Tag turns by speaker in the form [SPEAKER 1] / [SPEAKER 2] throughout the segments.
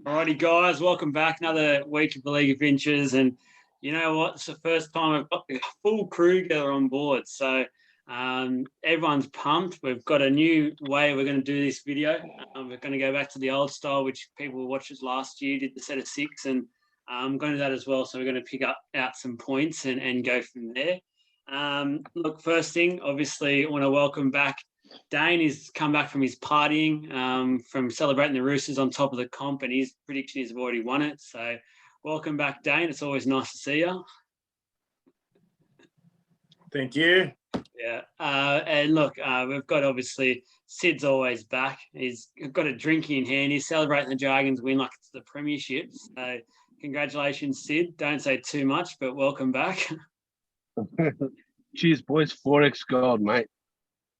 [SPEAKER 1] Alrighty, guys, welcome back. Another week of the League Adventures, and you know what? It's the first time I've got the full crew together on board, so everyone's pumped. We've got a new way we're going to do this video. We're going to go back to the old style, which people watched us last year, did the set of 6, and I'm going to do that as well. So we're going to pick out some points and go from there. Look, first thing, obviously, I want to welcome back Dane. He's come back from his partying, from celebrating the Roosters on top of the comp, and his prediction is they've already won it. So welcome back, Dane. It's always nice to see you.
[SPEAKER 2] Thank you.
[SPEAKER 1] Yeah. And look, we've got obviously Sid's always back. He's got a drink in hand. He's celebrating the Dragons win like it's the premiership. So congratulations, Sid. Don't say too much, but welcome back.
[SPEAKER 3] Cheers, boys. 4x gold, mate.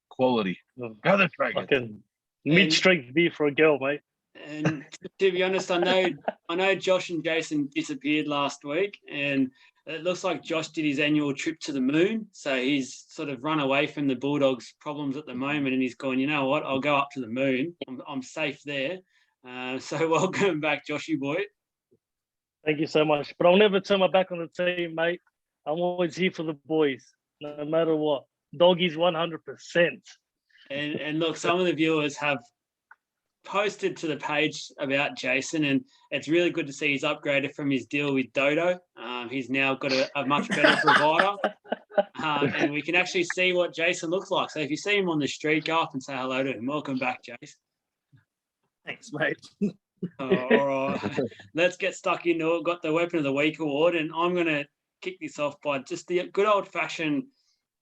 [SPEAKER 3] Quality. Go the Dragons.
[SPEAKER 4] Fucking mid-strength beer for a girl, mate.
[SPEAKER 1] And to be honest, I know Josh and Jason disappeared last week, and it looks like Josh did his annual trip to the moon. So he's sort of run away from the Bulldogs' problems at the moment, and he's gone, you know what, I'll go up to the moon. I'm safe there. So welcome back, Joshy boy.
[SPEAKER 4] Thank you so much. But I'll never turn my back on the team, mate. I'm always here for the boys, no matter what. Doggies 100%.
[SPEAKER 1] And look, some of the viewers have posted to the page about Jason, and it's really good to see he's upgraded from his deal with Dodo. He's now got a much better provider, and we can actually see what Jason looks like. So if you see him on the street, go up and say hello to him. Welcome back, Jason.
[SPEAKER 2] Thanks, mate.
[SPEAKER 1] All right, let's get stuck into it. Got the Weapon of the Week award, and I'm going to kick this off by just the good old-fashioned.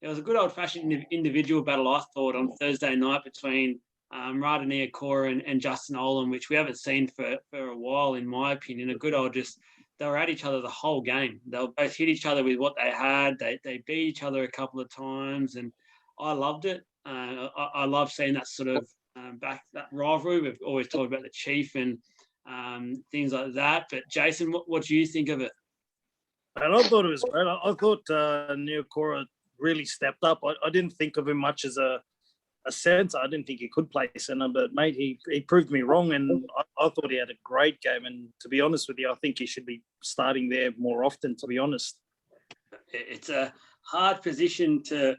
[SPEAKER 1] It was a good old-fashioned individual battle, I thought, on Thursday night between Radania Cora and Justin Olam, which we haven't seen for a while, in my opinion. A good old they were at each other the whole game. They were both hit each other with what they had. They beat each other a couple of times, and I loved it. I love seeing that sort of that rivalry. We've always talked about the Chief and things like that. But Jason, what do you think of it?
[SPEAKER 2] And I thought it was great. I thought Neokora really stepped up. I didn't think of him much as a centre. I didn't think he could play centre, but mate, he proved me wrong, and I thought he had a great game. And to be honest with you, I think he should be starting there more often, to be honest.
[SPEAKER 1] It's a hard position to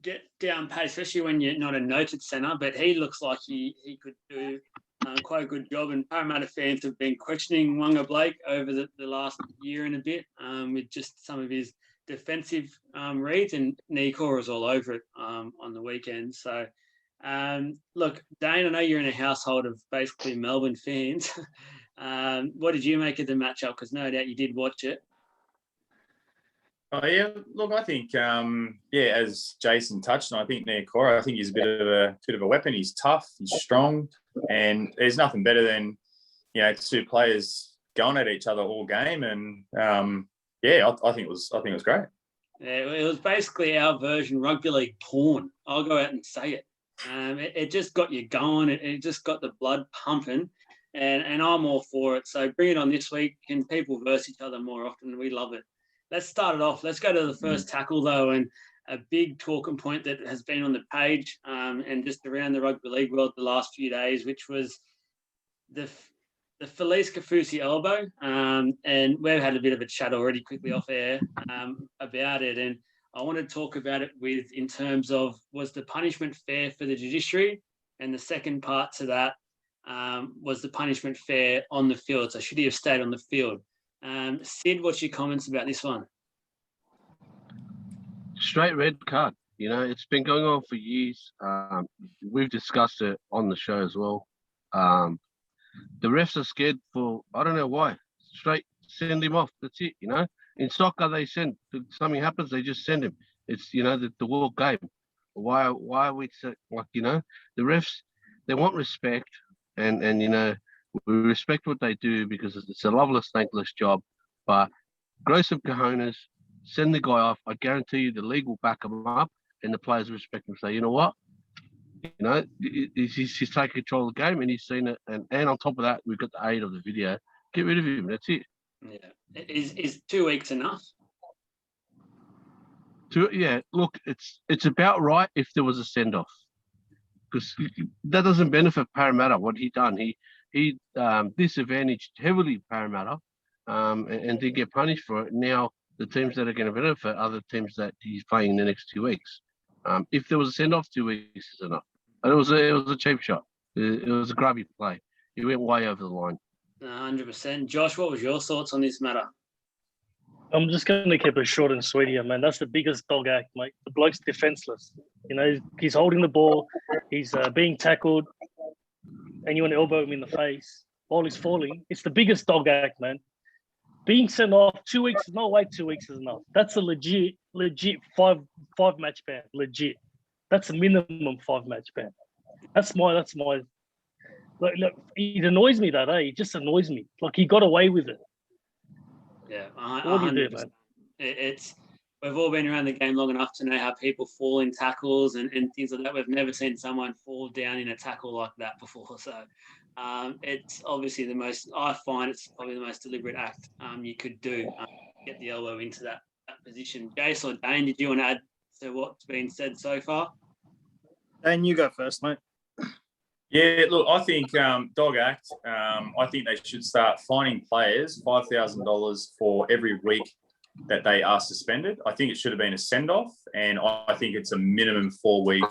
[SPEAKER 1] get down pat, especially when you're not a noted centre, but he looks like he could do quite a good job. And Parramatta fans have been questioning Wanga Blake over the last year and a bit with just some of his defensive reads, and Nikora is all over it on the weekend. So, look, Dane, I know you're in a household of basically Melbourne fans. What did you make of the matchup? Because no doubt you did watch it.
[SPEAKER 5] Oh yeah, look, I think as Jason touched on, I think Nikora, I think he's a bit of a weapon. He's tough, he's strong, and there's nothing better than two players going at each other all game. And I think it was great.
[SPEAKER 1] Yeah, it was basically our version rugby league porn. I'll go out and say it. It just got you going. It just got the blood pumping, and I'm all for it. So bring it on this week. Can people verse each other more often? We love it. Let's start it off. Let's go to the first tackle, though, and a big talking point that has been on the page and just around the rugby league world the last few days, which was the Felise Kaufusi elbow. And we've had a bit of a chat already quickly off air about it. And I want to talk about it in terms of, was the punishment fair for the judiciary? And the second part to that, was the punishment fair on the field? So should he have stayed on the field? Sid, what's your comments about this one?
[SPEAKER 3] Straight red card. It's been going on for years. We've discussed it on the show as well. The refs are scared for, I don't know why. Straight send him off. That's it, In soccer, they send. If something happens, they just send him. It's, the world game. Why are we, the refs, they want respect. And we respect what they do because it's a loveless, thankless job. But grow some cojones, send the guy off. I guarantee you the league will back him up, and the players respect him. Say, you know what? He's taking control of the game, and he's seen it. And on top of that, we've got the aid of the video. Get rid of him. That's it.
[SPEAKER 1] Yeah. Is 2 weeks enough?
[SPEAKER 3] Look, it's about right if there was a send-off. Because that doesn't benefit Parramatta, what he done. he disadvantaged heavily Parramatta and did get punished for it. Now the teams that are going to benefit are the teams that he's playing in the next 2 weeks. If there was a send-off, 2 weeks is enough. And it was a cheap shot. It was a grubby play. He went way over the line.
[SPEAKER 1] 100%. Josh, what was your thoughts on this matter?
[SPEAKER 4] I'm just going to keep it short and sweet here, man. That's the biggest dog act, mate. The bloke's defenseless. You know, he's holding the ball. He's being tackled. And you want to elbow him in the face. Ball is falling. It's the biggest dog act, man. Being sent off 2 weeks, no way 2 weeks is enough. That's a legit five match ban. Legit. That's a minimum 5-match ban. That's my look, it annoys me that, It just annoys me. Like, he got away with it.
[SPEAKER 1] Yeah,
[SPEAKER 4] What do you do, man?
[SPEAKER 1] We've all been around the game long enough to know how people fall in tackles and things like that. We've never seen someone fall down in a tackle like that before. So it's obviously I find it's probably the most deliberate act you could do, get the elbow into that position. Jace or Dane, did you want to add to what's been said so far?
[SPEAKER 2] Dane, you go first, mate.
[SPEAKER 5] Yeah, look, I think dog act. I think they should start fining players $5,000 for every week that they are suspended. I think it should have been a send-off, and I think it's a minimum 4-week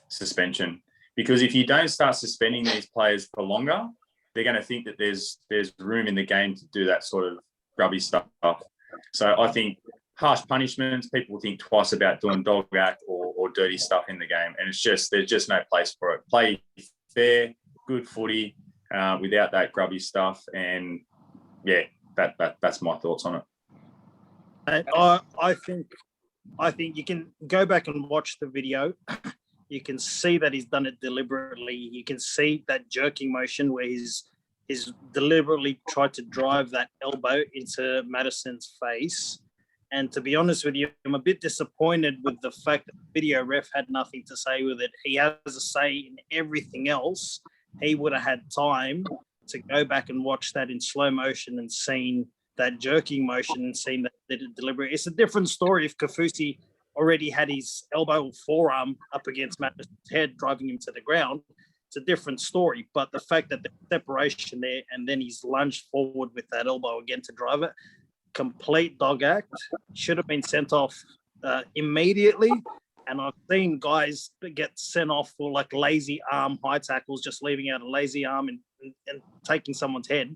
[SPEAKER 5] suspension. Because if you don't start suspending these players for longer, they're going to think that there's room in the game to do that sort of grubby stuff. So I think harsh punishments, people think twice about doing dog act or dirty stuff in the game, and there's just no place for it. Play fair, good footy without that grubby stuff, and yeah, that's my thoughts on it.
[SPEAKER 2] I think you can go back and watch the video. You can see that he's done it deliberately. You can see that jerking motion where he's deliberately tried to drive that elbow into Madison's face. And to be honest with you, I'm a bit disappointed with the fact that the video ref had nothing to say with it. He has a say in everything else. He would have had time to go back and watch that in slow motion and seen that jerking motion and seen that they did it deliberately. It's a different story if Kaufusi already had his elbow or forearm up against Madison's head, driving him to the ground. It's a different story. But the fact that there's separation there and then he's lunged forward with that elbow again to drive it, complete dog act, should have been sent off immediately. And I've seen guys get sent off for like lazy arm high tackles, just leaving out a lazy arm and taking someone's head.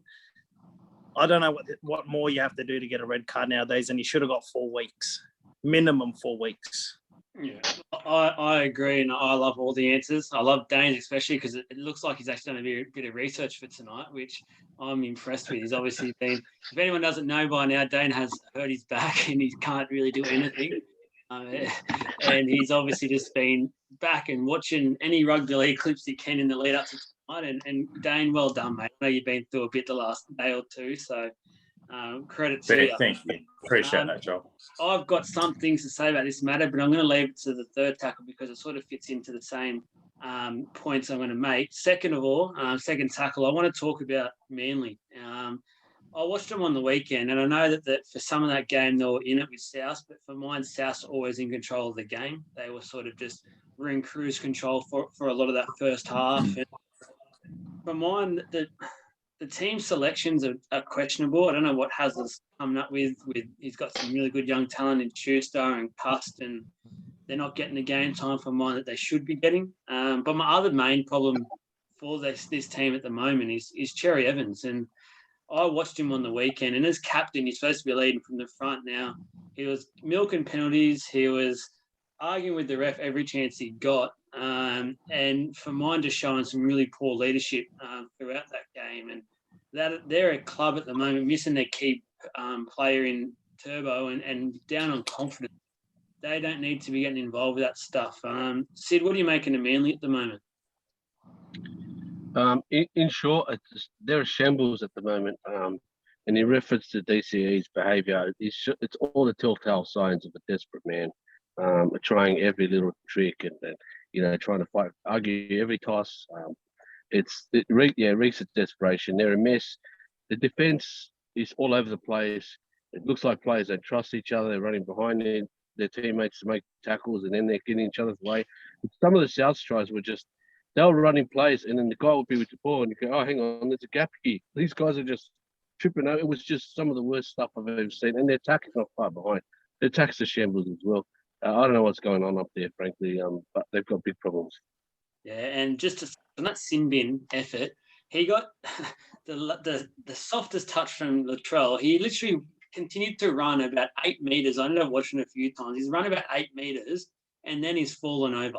[SPEAKER 2] I don't know what more you have to do to get a red card nowadays, and he should have got 4 weeks, minimum 4 weeks.
[SPEAKER 1] Yeah, I agree, and I love all the answers. I love Dane's especially because it looks like he's actually done a bit of research for tonight, which I'm impressed with. He's obviously been, if anyone doesn't know by now, Dane has hurt his back and he can't really do anything. And he's obviously just been back and watching any rugby league clips he can in the lead up to tonight. And Dane, well done, mate. I know you've been through a bit the last day or two, so credit to you.
[SPEAKER 5] Thank you. Appreciate that, Joel.
[SPEAKER 1] I've got some things to say about this matter, but I'm going to leave it to the third tackle because it sort of fits into the same points I'm going to make. Second of all, second tackle, I want to talk about Manly. I watched them on the weekend, and I know that for some of that game they were in it with South, but for mine, South's always in control of the game. They were sort of just in cruise control for a lot of that first half. And for mine, the team selections are questionable. I don't know what Hasler's coming up with. He's got some really good young talent in Schuster and Cust, and they're not getting the game time for mine that they should be getting. But my other main problem for this team at the moment is Cherry Evans. And I watched him on the weekend, and as captain, he's supposed to be leading from the front now. He was milking penalties. He was arguing with the ref every chance he got. And for mine, just showing some really poor leadership throughout that game. And that they're a club at the moment missing their key player in Turbo and down on confidence. They don't need to be getting involved with that stuff. Sid, what are you making of Manly at the moment?
[SPEAKER 3] In short, they're a shambles at the moment. And in reference to DCE's behaviour, it's all the telltale signs of a desperate man, trying every little trick and trying to argue every toss. It reeks of desperation. They're a mess. The defence is all over the place. It looks like players don't trust each other. They're running behind their teammates to make tackles, and then they're getting each other's way. Some of the South tries were just they were running plays, and then the guy would be with the ball, and you go, oh, hang on, there's a gap here. These guys are just tripping out. It was just some of the worst stuff I've ever seen, and their attack is not far behind. Their attack's a shambles as well. I don't know what's going on up there, frankly, but they've got big problems.
[SPEAKER 1] Yeah, and just on that sin bin effort, he got the softest touch from Latrell. He literally continued to run about 8 meters. I ended up watching it a few times. He's run about 8 meters, and then he's fallen over.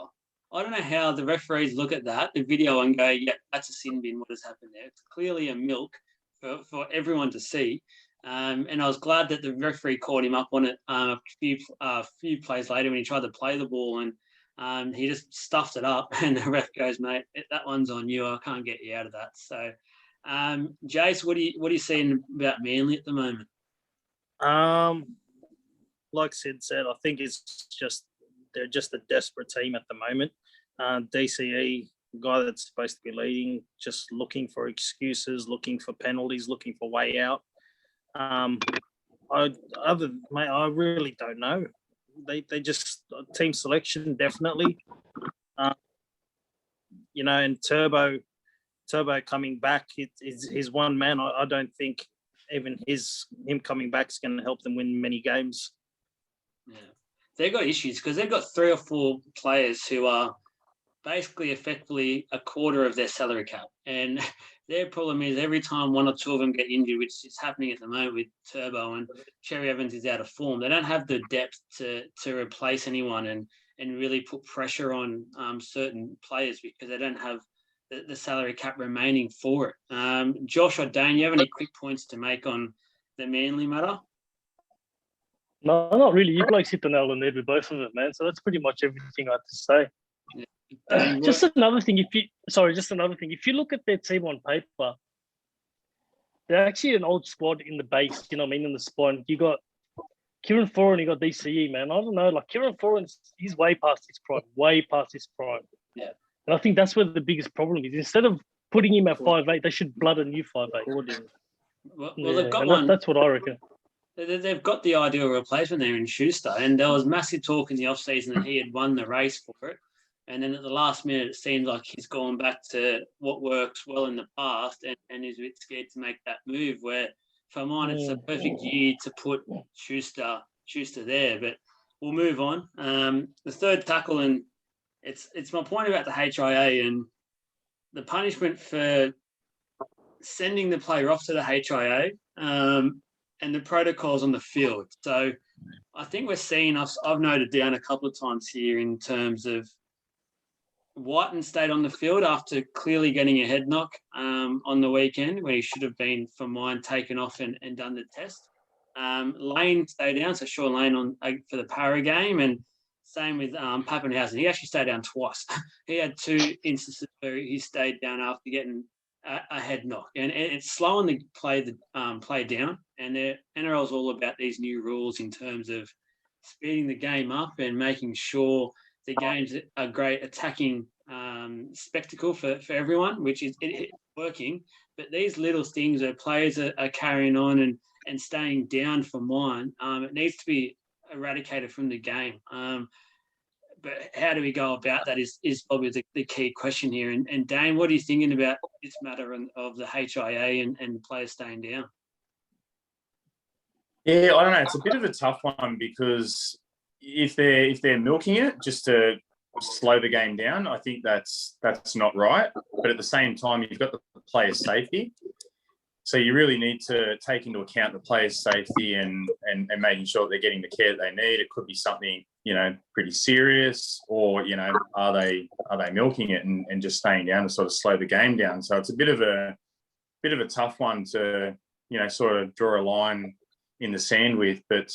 [SPEAKER 1] I don't know how the referees look at that, the video, and go, yeah, that's a sin bin. What has happened there? It's clearly a milk for everyone to see. And I was glad that the referee caught him up on it a few plays later when he tried to play the ball, and he just stuffed it up. And the ref goes, mate, that one's on you. I can't get you out of that. So, Jace, what are you seeing about Manly at the moment?
[SPEAKER 2] Like Sid said, I think they're just a desperate team at the moment. DCE, the guy that's supposed to be leading, just looking for excuses, looking for penalties, looking for way out. I really don't know. They just team selection definitely. And Turbo coming back, he's one man. I don't think even him coming back is going to help them win many games.
[SPEAKER 1] Yeah, they've got issues because they've got 3 or 4 players who are basically effectively a quarter of their salary cap, and their problem is every time 1 or 2 of them get injured, which is happening at the moment with Turbo, and Cherry Evans is out of form. They don't have the depth to replace anyone and really put pressure on certain players because they don't have the salary cap remaining for it. Josh or Dane, you have any quick points to make on the Manly matter?
[SPEAKER 4] No, not really. You blokes hit the nail on the head with both of them, man. So that's pretty much everything I have to say.
[SPEAKER 1] Yeah.
[SPEAKER 4] Just another thing. If you look at their team on paper, they're actually an old squad in the base. You know what I mean? In the spawn, you got Kieran Foran, you got DCE, man. I don't know. Like Kieran Foran, he's way past his prime.
[SPEAKER 1] Yeah.
[SPEAKER 4] And I think that's where the biggest problem is. Instead of putting him at 5'8", they should blood a new 5'8".
[SPEAKER 1] Well,
[SPEAKER 4] Yeah,
[SPEAKER 1] they've got one.
[SPEAKER 4] That's what I reckon.
[SPEAKER 1] They've got the ideal replacement there in Schuster, and there was massive talk in the off-season that he had won the race for it. And then at the last minute, it seems like he's gone back to what works well in the past and is a bit scared to make that move where, for mine, it's a perfect year to put Schuster there. But we'll move on. The third tackle, and it's my point about the HIA and the punishment for sending the player off to the HIA and the protocols on the field. So I think we're seeing, I've noted down a couple of times here in terms of Whiten stayed on the field after clearly getting a head knock on the weekend when he should have been, for mine, taken off and done the test. Lane stayed down, so Sean Lane for the Para game, and same with Pappenhausen. He actually stayed down twice. He had 2 instances where he stayed down after getting a head knock, and it's slowing the play down. And the NRL's all about these new rules in terms of speeding the game up and making sure the game's a great attacking spectacle for everyone, which is it's working. But these little things where players are carrying on and staying down for mine, it needs to be eradicated from the game. But how do we go about that is probably the key question here. And Dane, what are you thinking about this matter of the HIA and players staying down?
[SPEAKER 5] Yeah, I don't know. It's a bit of a tough one because if they're milking it just to slow the game down, I think that's not right. But at the same time, you've got the players' safety. So you really need to take into account the players' safety and making sure that they're getting the care that they need. It could be something, pretty serious, or, are they milking it and just staying down to sort of slow the game down? So it's a bit of a tough one to, sort of draw a line in the sand with. But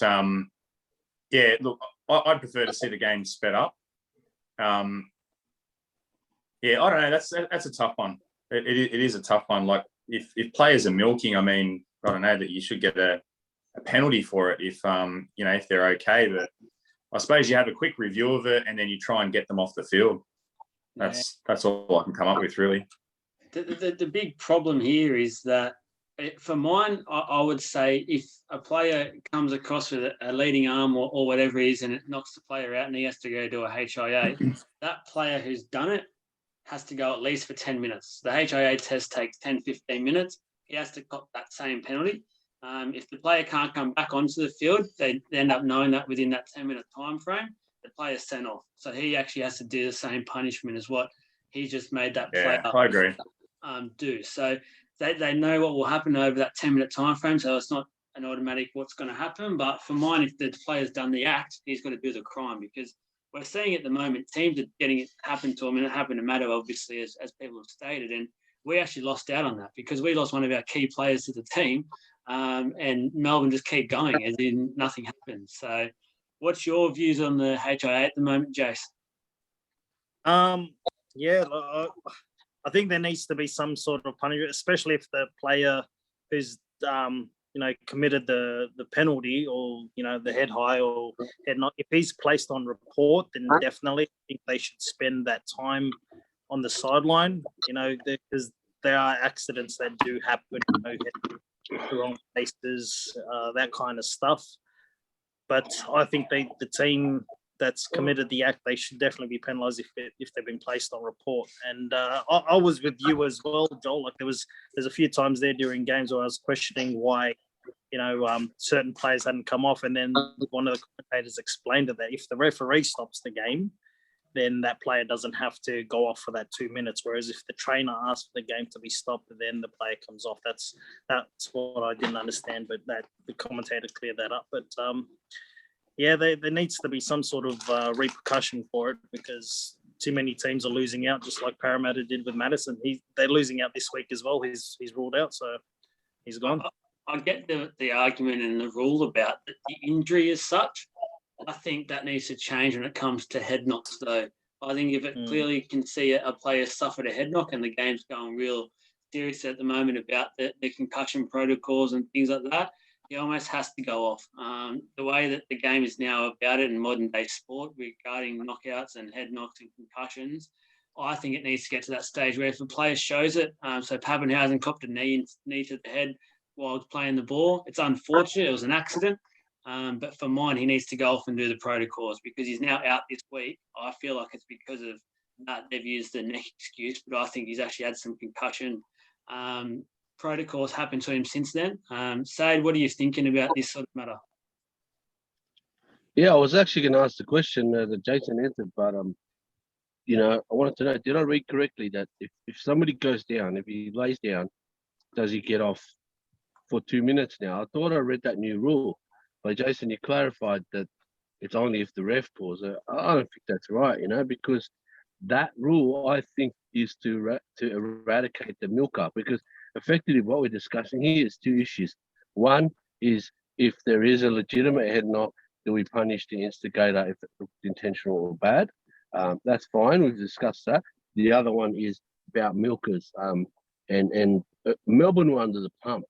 [SPEAKER 5] yeah, look, I'd prefer to see the game sped up. Yeah, I don't know. That's a tough one. It is a tough one. Like if players are milking, I mean, I don't know that you should get a penalty for it if if they're okay. But I suppose you have a quick review of it and then you try and get them off the field. That's all I can come up with, really.
[SPEAKER 1] The big problem here is that, for mine, I would say if a player comes across with a leading arm or whatever it is and it knocks the player out and he has to go to a HIA, that player who's done it has to go at least for 10 minutes. The HIA test takes 10, 15 minutes. He has to cop that same penalty. If the player can't come back onto the field, they end up knowing that within that 10-minute time frame, the player's sent off. So he actually has to do the same punishment as what he just made that player
[SPEAKER 5] I agree.
[SPEAKER 1] do. So they know what will happen over that 10-minute time frame, so it's not an automatic what's going to happen. But for mine, if the player's done the act, he's got to do the crime, because we're seeing at the moment teams are getting it happen to them, and it happened to Maddo, obviously, as people have stated. And we actually lost out on that because we lost one of our key players to the team, and Melbourne just keep going as in nothing happened. So what's your views on the HIA at the moment, Jace?
[SPEAKER 2] Yeah, I think there needs to be some sort of punishment, especially if the player who's committed the penalty, or the head high or head not. If he's placed on report, then definitely I think they should spend that time on the sideline. Because there are accidents that do happen. The wrong places, that kind of stuff. But I think the team that's committed the act, they should definitely be penalised if they've been placed on report. And I was with you as well, Joel. Like there's a few times there during games where I was questioning why certain players hadn't come off, and then one of the commentators explained that if the referee stops the game, then that player doesn't have to go off for that 2 minutes. Whereas if the trainer asks for the game to be stopped, then the player comes off. That's what I didn't understand, but that the commentator cleared that up. But there needs to be some sort of repercussion for it, because too many teams are losing out, just like Parramatta did with Madison. They're losing out this week as well. He's ruled out, so he's gone.
[SPEAKER 1] I get the argument and the rule about the injury as such. I think that needs to change when it comes to head knocks, though. I think if it clearly can see a player suffered a head knock and the game's going real serious at the moment about the concussion protocols and things like that, he almost has to go off. The way that the game is now about it in modern day sport regarding knockouts and head knocks and concussions, I think it needs to get to that stage where if a player shows it, so Pappenhausen copped a knee to the head while playing the ball. It's unfortunate. It was an accident. But for mine, he needs to go off and do the protocols, because he's now out this week. I feel like it's because of that. They've used the neck excuse, but I think he's actually had some concussion protocols happen to him since then. Said, what are you thinking about this sort of matter?
[SPEAKER 3] Yeah, I was actually going to ask the question that Jason answered, but I wanted to know, did I read correctly that if somebody goes down, if he lays down, does he get off for 2 minutes now? I thought I read that new rule. But Jason, you clarified that it's only if the ref calls it. I don't think that's right, because that rule, I think, is to eradicate the milk-up, because effectively what we're discussing here is two issues. One is if there is a legitimate head knock, do we punish the instigator if it's intentional or bad? That's fine. We've discussed that. The other one is about milkers. And Melbourne were under the pump.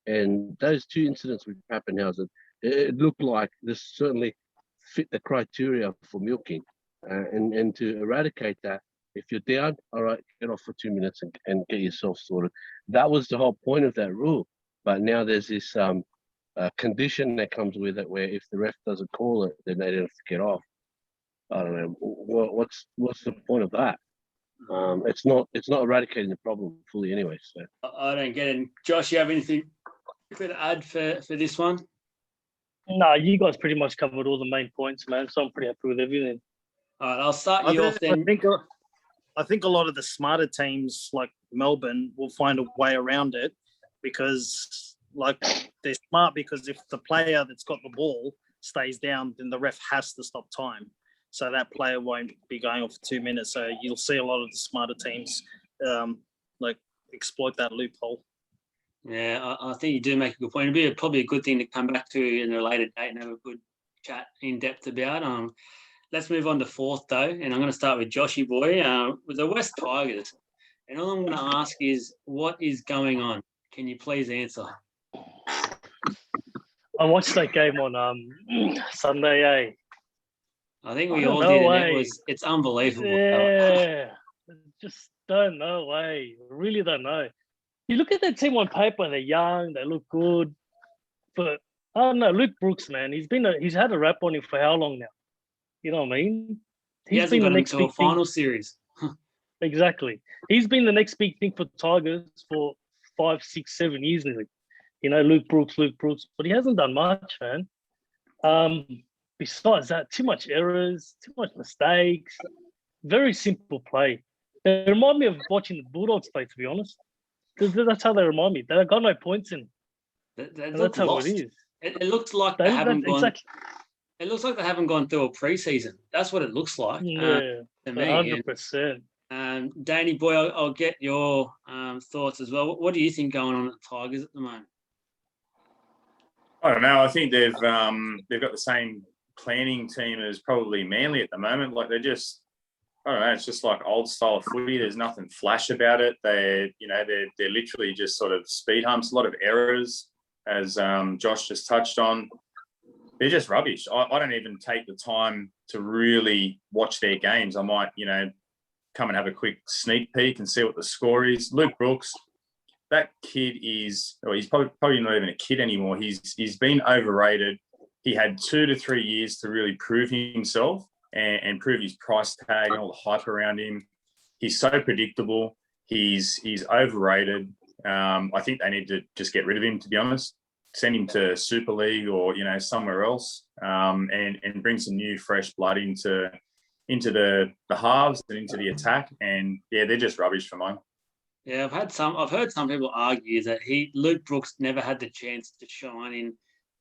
[SPEAKER 3] And those two incidents with Pappenhausen, it looked like this certainly fit the criteria for milking. And to eradicate that, if you're down, all right, get off for 2 minutes and get yourself sorted. That was the whole point of that rule. But now there's this condition that comes with it, where if the ref doesn't call it, then they don't have to get off. I don't know. What's the point of that? It's not eradicating the problem fully anyway. So
[SPEAKER 1] I don't get it. Josh, you have anything to add for this one?
[SPEAKER 4] No, you guys pretty much covered all the main points, man. So I'm pretty happy with everything.
[SPEAKER 1] All right, I'll start you off then.
[SPEAKER 2] I think a lot of the smarter teams like Melbourne will find a way around it, because they're smart, because if the player that's got the ball stays down, then the ref has to stop time. So that player won't be going off for 2 minutes. So you'll see a lot of the smarter teams exploit that loophole.
[SPEAKER 1] Yeah, I think you do make a good point. It'd be probably a good thing to come back to in a later date and have a good chat in depth about. Let's move on to fourth, though, and I'm going to start with Joshy boy with the West Tigers. And all I'm going to ask is, what is going on? Can you please answer?
[SPEAKER 4] I watched that game on Sunday,
[SPEAKER 1] I think we all did, and it's unbelievable.
[SPEAKER 4] Yeah, just don't know, really don't know. You look at that team on paper, they're young, they look good, but I don't know. Luke Brooks, man, he's had a rap on him for how long now? You know what I mean?
[SPEAKER 1] He hasn't got into a final series.
[SPEAKER 4] Exactly. He's been the next big thing for Tigers for 5, 6, 7 years nearly. You know, Luke Brooks, but he hasn't done much, man. Besides that, too much errors, too much mistakes. Very simple play. They remind me of watching the Bulldogs play, to be honest. That's how they remind me. They've got no points in.
[SPEAKER 1] They
[SPEAKER 4] And
[SPEAKER 1] look
[SPEAKER 4] that's how
[SPEAKER 1] lost.
[SPEAKER 4] it is.
[SPEAKER 1] It looks like they haven't gone.
[SPEAKER 4] Exactly.
[SPEAKER 1] It looks like they haven't gone through a preseason. That's what it looks like
[SPEAKER 4] Yeah,
[SPEAKER 1] to me.
[SPEAKER 4] 100%.
[SPEAKER 1] Danny boy, I'll get your thoughts as well. What do you think going on at the Tigers at the moment?
[SPEAKER 5] I don't know. I think they've got the same planning team as probably Manly at the moment. Like they're just, I don't know. It's just like old style footy. There's nothing flash about it. They're literally just sort of speed humps. A lot of errors, as Josh just touched on. They're just rubbish. I don't even take the time to really watch their games. I might, come and have a quick sneak peek and see what the score is. Luke Brooks, that kid he's probably not even a kid anymore. He's been overrated. He had 2 to 3 years to really prove himself and prove his price tag and all the hype around him. He's so predictable. He's overrated. I think they need to just get rid of him, to be honest. Send him to Super League or somewhere else, and bring some new fresh blood into the halves and into the attack. And yeah, they're just rubbish for mine.
[SPEAKER 1] Yeah, I've heard some people argue that Luke Brooks never had the chance to shine in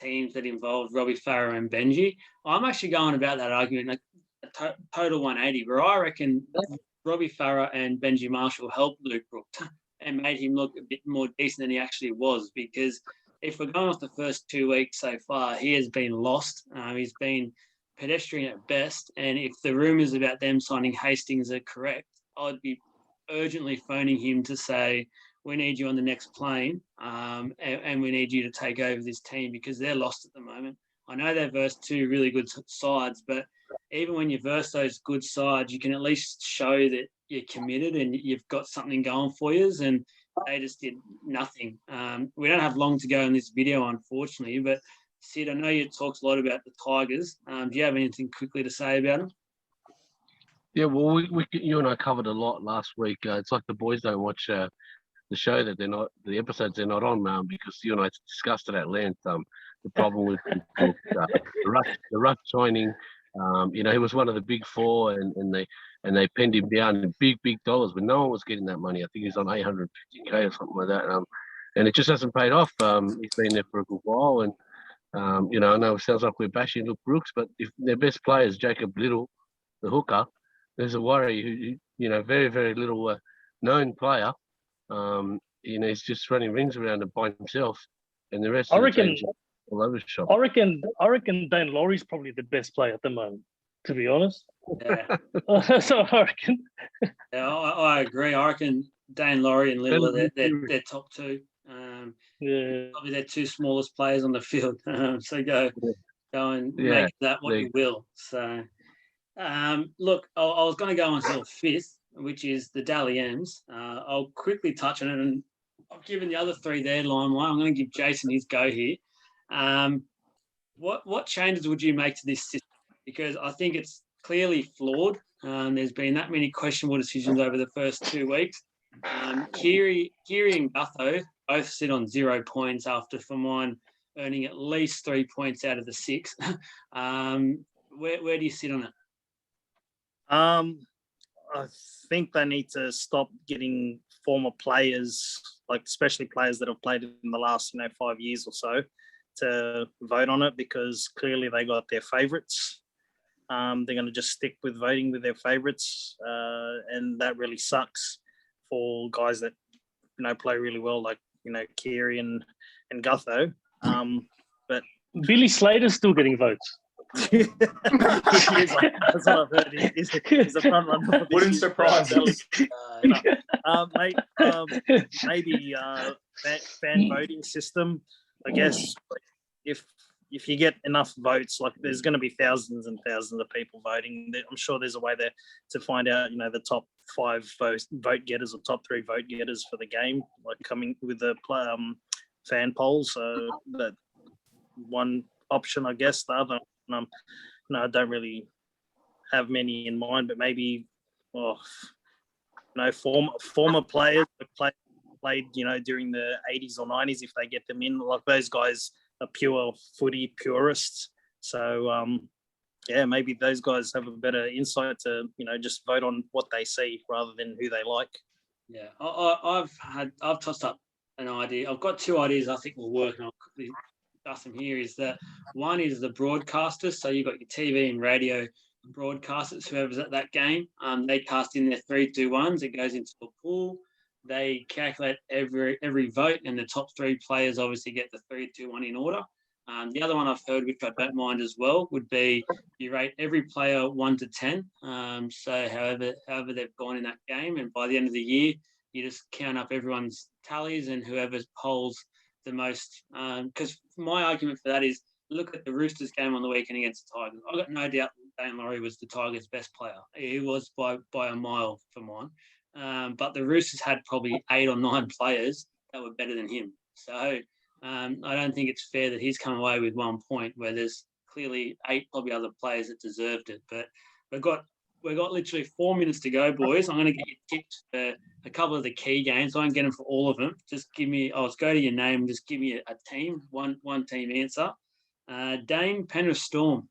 [SPEAKER 1] teams that involved Robbie Farah and Benji. I'm actually going about that argument like a total 180, where I reckon Robbie Farah and Benji Marshall helped Luke Brooks and made him look a bit more decent than he actually was. Because if we're going off the first 2 weeks so far, he has been lost. He's been pedestrian at best. And if the rumours about them signing Hastings are correct, I'd be urgently phoning him to say, we need you on the next plane, and we need you to take over this team, because they're lost at the moment. I know they've versed 2 really good sides, but even when you verse those good sides, you can at least show that you're committed and you've got something going for you, and they just did nothing. We don't have long to go in this video, unfortunately, but Sid, I know you talked a lot about the Tigers. Do you have anything quickly to say about them?
[SPEAKER 3] Yeah, well, you and I covered a lot last week. It's like the boys don't watch the show that the episodes they're not on, because you and I discussed it at length. The problem with the rough signing. He was one of the big 4, and they penned him down in big dollars, but no one was getting that money. I think he's on 850K or something like that. And it just hasn't paid off. He's been there for a good while, and I know it sounds like we're bashing Luke Brooks, but if their best player is Jacob Little, the hooker, there's a worry who very, very little known player. He's just running rings around it by himself, and the rest of the team's all over the shop.
[SPEAKER 4] I reckon Dane Laurie's probably the best player at the moment, to be honest.
[SPEAKER 1] Yeah.
[SPEAKER 4] So I reckon.
[SPEAKER 1] Yeah, I agree. I reckon Dane Laurie and Little are their top 2. Probably their 2 smallest players on the field. So go and make that what you will. So, look, I was going to go on to the 5th, which is the Dally M's. I'll quickly touch on it, and I've given the other 3 their limelight. I'm going to give Jason his go here. What changes would you make to this system? Because I think it's clearly flawed. There's been that many questionable decisions over the first 2 weeks. Kiri and Gutho both sit on 0 points after, for mine, earning at least 3 points out of the 6. Where do you sit on it?
[SPEAKER 2] I think they need to stop getting former players, like especially players that have played in the last 5 years or so, to vote on it, because clearly they got their favourites. They're going to just stick with voting with their favourites, and that really sucks for guys that play really well, like Kiri and Gutho. But
[SPEAKER 4] Billy Slater's still getting votes.
[SPEAKER 2] That's what I've heard. He's a front runner.
[SPEAKER 5] Wouldn't surprise us.
[SPEAKER 2] Maybe fan voting system. I guess if you get enough votes, like there's going to be thousands and thousands of people voting. I'm sure there's a way there to find out, the top 5 vote getters or top 3 vote getters for the game, like coming with the fan polls. So that one option, I guess. The other, I don't really have many in mind, but maybe former players that played, during the 80s or 90s, if they get them in. Like, those guys are pure footy purists. So, maybe those guys have a better insight to, just vote on what they see rather than who they like.
[SPEAKER 1] Yeah, I've tossed up an idea. I've got two ideas I think will work, and I'll quickly discuss them here. Is that one is the broadcasters. So you've got your TV and radio broadcasters, whoever's at that game. They cast in their 3-2-1s. It goes into a pool. They calculate every vote, and the top three players obviously get the 3-2-1 in order. The other one I've heard, which I don't mind as well, would be you rate every player 1 to 10. So however they've gone in that game, and by the end of the year, you just count up everyone's tallies and whoever polls the most. Because my argument for that is, look at the Roosters game on the weekend against the Tigers. I've got no doubt Dane Laurie was the Tigers' best player. He was by a mile for mine. But the Roosters had probably 8 or 9 players that were better than him. So I don't think it's fair that he's come away with 1 point where there's clearly 8 probably other players that deserved it. But we've got literally 4 minutes to go, boys. I'm going to get you tips for a couple of the key games. I won't get them for all of them. Just give me, I'll go to your name and just give me a team, one team answer. Dane, Penrith Storm.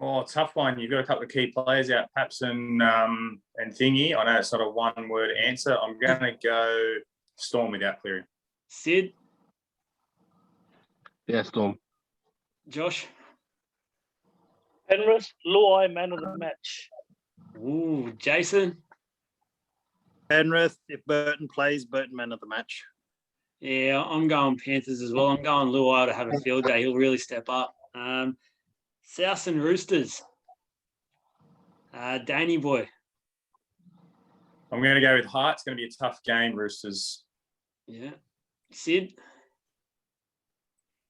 [SPEAKER 5] Oh, tough one. You've got a couple of key players out, Paps and Thingy. I know it's not a one-word answer. I'm going to go Storm without Cleary.
[SPEAKER 1] Sid?
[SPEAKER 3] Yeah, Storm.
[SPEAKER 1] Josh?
[SPEAKER 4] Penrith, Luai, man of the match.
[SPEAKER 1] Ooh, Jason?
[SPEAKER 2] Penrith, if Burton plays, Burton man of the match.
[SPEAKER 1] Yeah, I'm going Panthers as well. I'm going Luai to have a field day. He'll really step up. South and Roosters. Danny boy.
[SPEAKER 5] I'm going to go with Hart. It's going to be a tough game, Roosters.
[SPEAKER 1] Yeah. Sid?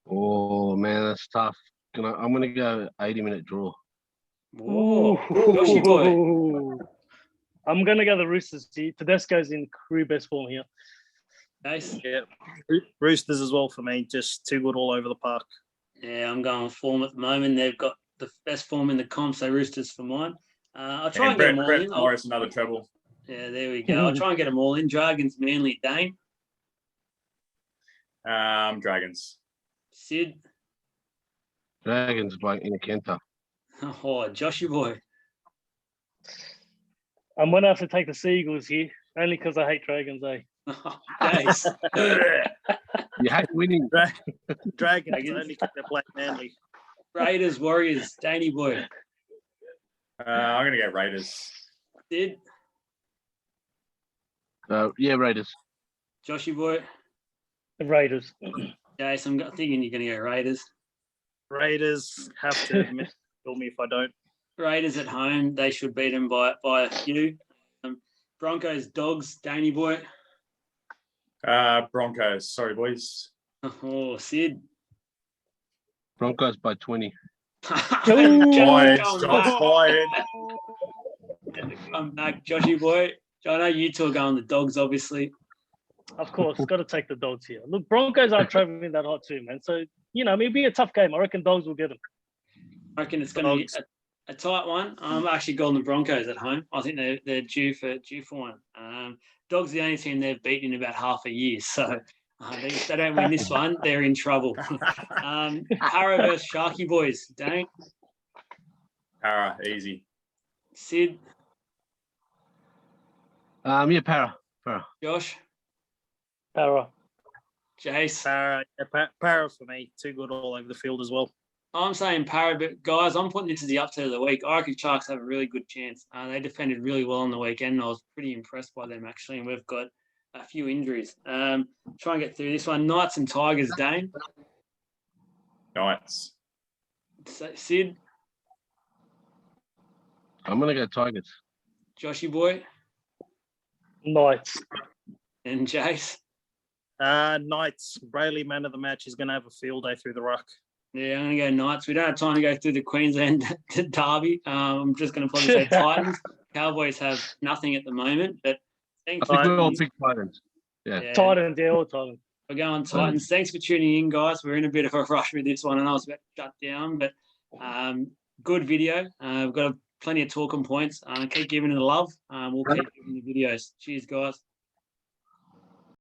[SPEAKER 3] Oh, man, that's tough. I'm going to go 80-minute draw.
[SPEAKER 1] Ooh, Joshy boy.
[SPEAKER 4] I'm going to go the Roosters. Tedesco's in career best form here.
[SPEAKER 1] Nice.
[SPEAKER 2] Yeah, Roosters as well for me. Just too good all over the park.
[SPEAKER 1] Yeah, I'm going form at the moment. They've got the best form in the comp, so Roosters for mine. I'll try and get them all in.
[SPEAKER 5] Morris, another treble.
[SPEAKER 1] Yeah, there we go. I'll try and get them all in. Dragons, Manly, Dane.
[SPEAKER 5] Dragons.
[SPEAKER 1] Sid.
[SPEAKER 3] Dragons by Inakenta.
[SPEAKER 1] Oh, Joshy boy.
[SPEAKER 4] I'm going to have to take the Sea Eagles here, only because I hate Dragons, eh?
[SPEAKER 1] Nice.
[SPEAKER 3] You hate winning.
[SPEAKER 2] Dragons only because they play Manly.
[SPEAKER 1] Raiders, Warriors, Danny boy.
[SPEAKER 5] I'm going to go Raiders.
[SPEAKER 1] Sid.
[SPEAKER 3] Yeah, Raiders.
[SPEAKER 1] Joshy boy.
[SPEAKER 4] The Raiders.
[SPEAKER 1] Jace, I'm thinking you're going to go Raiders.
[SPEAKER 2] Raiders have to kill me if I don't.
[SPEAKER 1] Raiders at home, they should beat them by a few. Broncos, Dogs, Danny boy.
[SPEAKER 5] Broncos. Sorry, boys.
[SPEAKER 1] Oh, Sid.
[SPEAKER 3] Broncos by 20.
[SPEAKER 5] Fired. Fired.
[SPEAKER 1] I'm back, Joshy boy. I know you two are going the Dogs, obviously.
[SPEAKER 4] Of course, got to take the Dogs here. Look, Broncos aren't traveling that hot too, man. So, it'll be a tough game. I reckon Dogs will get them.
[SPEAKER 1] I reckon it's going to be a tight one. I'm actually going the Broncos at home. I think they're due for one. Dogs are the only team they've beaten in about half a year. So if they don't win this one, they're in trouble. Para versus Sharky boys. Dane?
[SPEAKER 5] Para, easy.
[SPEAKER 1] Sid?
[SPEAKER 3] Yeah, Para.
[SPEAKER 1] Josh?
[SPEAKER 4] Para.
[SPEAKER 1] Jace?
[SPEAKER 2] Para for me. Too good all over the field as well.
[SPEAKER 1] I'm saying Para, but guys, I'm putting this as the upset of the week. I reckon Sharks have a really good chance. They defended really well on the weekend, and I was pretty impressed by them, actually, and we've got a few injuries. Try and get through this one. Knights and Tigers, Dane?
[SPEAKER 5] Knights.
[SPEAKER 1] Sid?
[SPEAKER 3] I'm going to go Tigers.
[SPEAKER 1] Joshy boy?
[SPEAKER 4] Knights.
[SPEAKER 1] And Jace?
[SPEAKER 2] Knights. Brayley, man of the match, is going to have a field day through the ruck.
[SPEAKER 1] Yeah, I'm going to go Knights. We don't have time to go through the Queensland derby. I'm just going to probably say Titans. Cowboys have nothing at the moment, but thanks.
[SPEAKER 3] I think we're all big Titans. Yeah.
[SPEAKER 4] Titans, all Titans.
[SPEAKER 1] We're going Titans. Thanks for tuning in, guys. We're in a bit of a rush with this one, and I was about to shut down, but good video. We've got plenty of talking points. Keep giving it the love. We'll keep giving the videos. Cheers, guys.